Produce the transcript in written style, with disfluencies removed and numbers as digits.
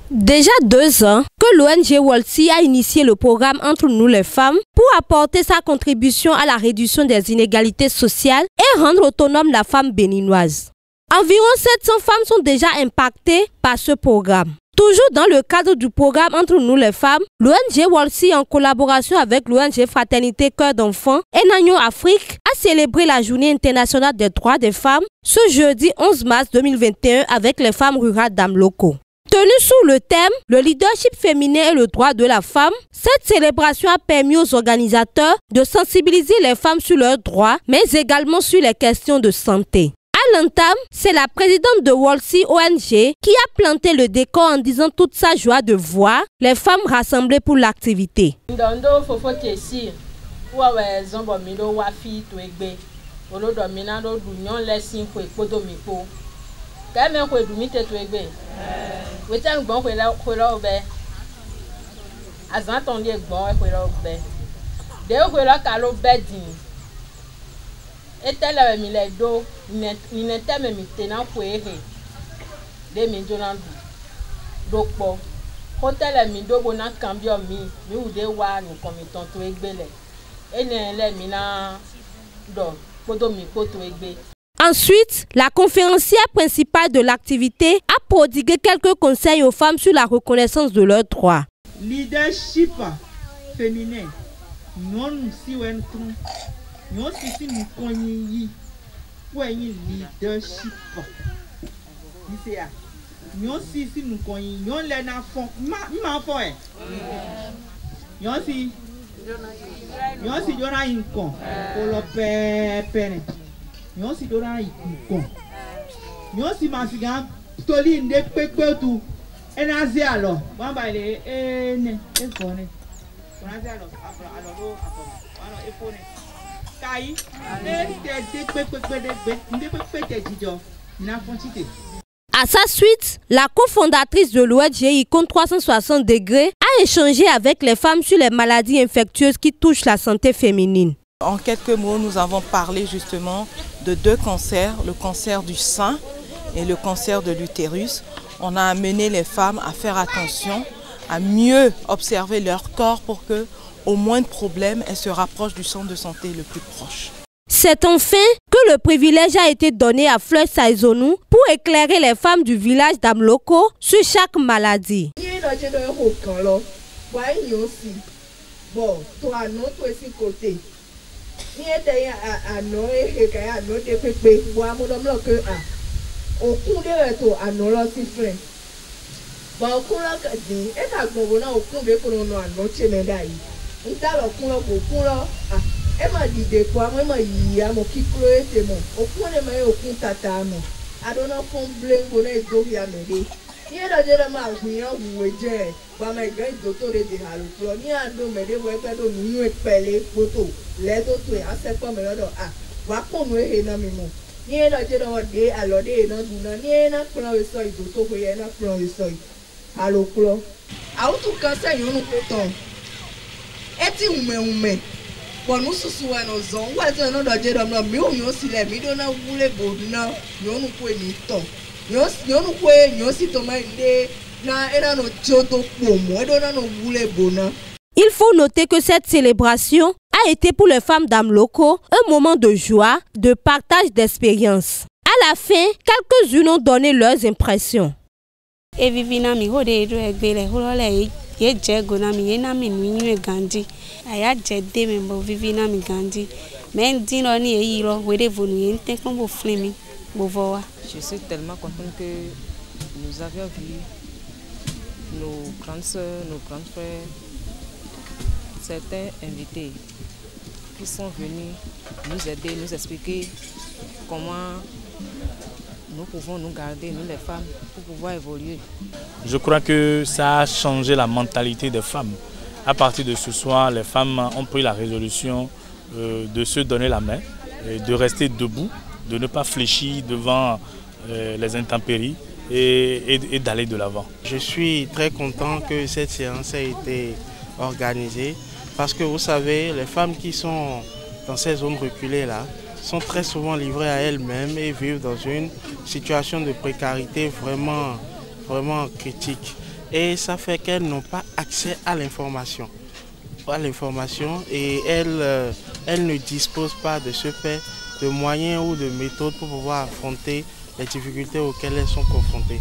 Déjà 2 ans que l'ONG Wolsey a initié le programme Entre nous les femmes pour apporter sa contribution à la réduction des inégalités sociales et rendre autonome la femme béninoise. Environ 700 femmes sont déjà impactées par ce programme. Toujours dans le cadre du programme Entre nous les femmes, l'ONG Wolsey, en collaboration avec l'ONG Fraternité Cœur d'Enfant et Nagno Afrique, a célébré la Journée internationale des droits des femmes ce jeudi 11 mars 2021 avec les femmes rurales d'Amloko. Tenue sous le thème « Le leadership féminin et le droit de la femme », cette célébration a permis aux organisateurs de sensibiliser les femmes sur leurs droits, mais également sur les questions de santé. À l'entame, c'est la présidente de Wolsey ONG qui a planté le décor en disant toute sa joie de voir les femmes rassemblées pour l'activité. Ensuite, la conférencière principale de l'activité a prodigué quelques conseils aux femmes sur la reconnaissance de leurs droits. Leadership féminin, non si non si nous connaissons leadership. Non si nous connaissons les enfants, non si on a une con pour le père. Nous si dona ikon nous si masigan toli nde pepe tu enazi alors bon ba le ne efone onazi alors alors efone kai te pepe nde pepe te dijo na fontite. À sa suite, la cofondatrice de l'ONG Icon 360 degrés a échangé avec les femmes sur les maladies infectieuses qui touchent la santé féminine. En quelques mots, nous avons parlé justement de 2 cancers, le cancer du sein et le cancer de l'utérus. On a amené les femmes à faire attention, à mieux observer leur corps pour que, au moindre problème, elles se rapprochent du centre de santé le plus proche. C'est enfin que le privilège a été donné à Fleur Saizonou pour éclairer les femmes du village d'Amloko sur chaque maladie. Ni ete ano kaya ano de pepe wa mo dom lo ke okun de to ano lo si fre ba okun lo ka di e ta gbogbo na okun be ko no ano che me dai nta lo kun lo ko kun lo e ma dìde ko amo e ma yi amo kiklo ete mo okun le ma okun tata mo adona fon blengo na do ya me de ni e do je ma gbiyan wuwe je ba ma igbe do to de haluklo ni ando me de wo e pe do nu e pele poto le do to e ase po me lodo wa po nu e na mi mo ni e do je do de alode na guna ni e na plan we so ido to ko ye na plan we so haluklo a o tu kan se yun ko ton e ti ume bonu susu wa no zon wa ti no do je do no mi o yo sile mi do na wule bo na yo nu ko ni ton yo nu ko yo si to ma inde. Il faut noter que cette célébration a été pour les femmes d'Amloko un moment de joie, de partage d'expériences. À la fin, quelques-unes ont donné leurs impressions. Je suis tellement contente que nous avions vu nos grandes sœurs, nos grands frères, certains invités qui sont venus nous aider, nous expliquer comment nous pouvons nous garder, nous les femmes, pour pouvoir évoluer. Je crois que ça a changé la mentalité des femmes. À partir de ce soir, les femmes ont pris la résolution de se donner la main, de rester debout, de ne pas fléchir devant les intempéries et d'aller de l'avant. Je suis très content que cette séance ait été organisée parce que vous savez, les femmes qui sont dans ces zones reculées-là sont très souvent livrées à elles-mêmes et vivent dans une situation de précarité vraiment critique. et ça fait qu'elles n'ont pas accès à l'information. Et elles ne disposent pas de ce fait de moyens ou de méthodes pour pouvoir affronter les difficultés auxquelles elles sont confrontées.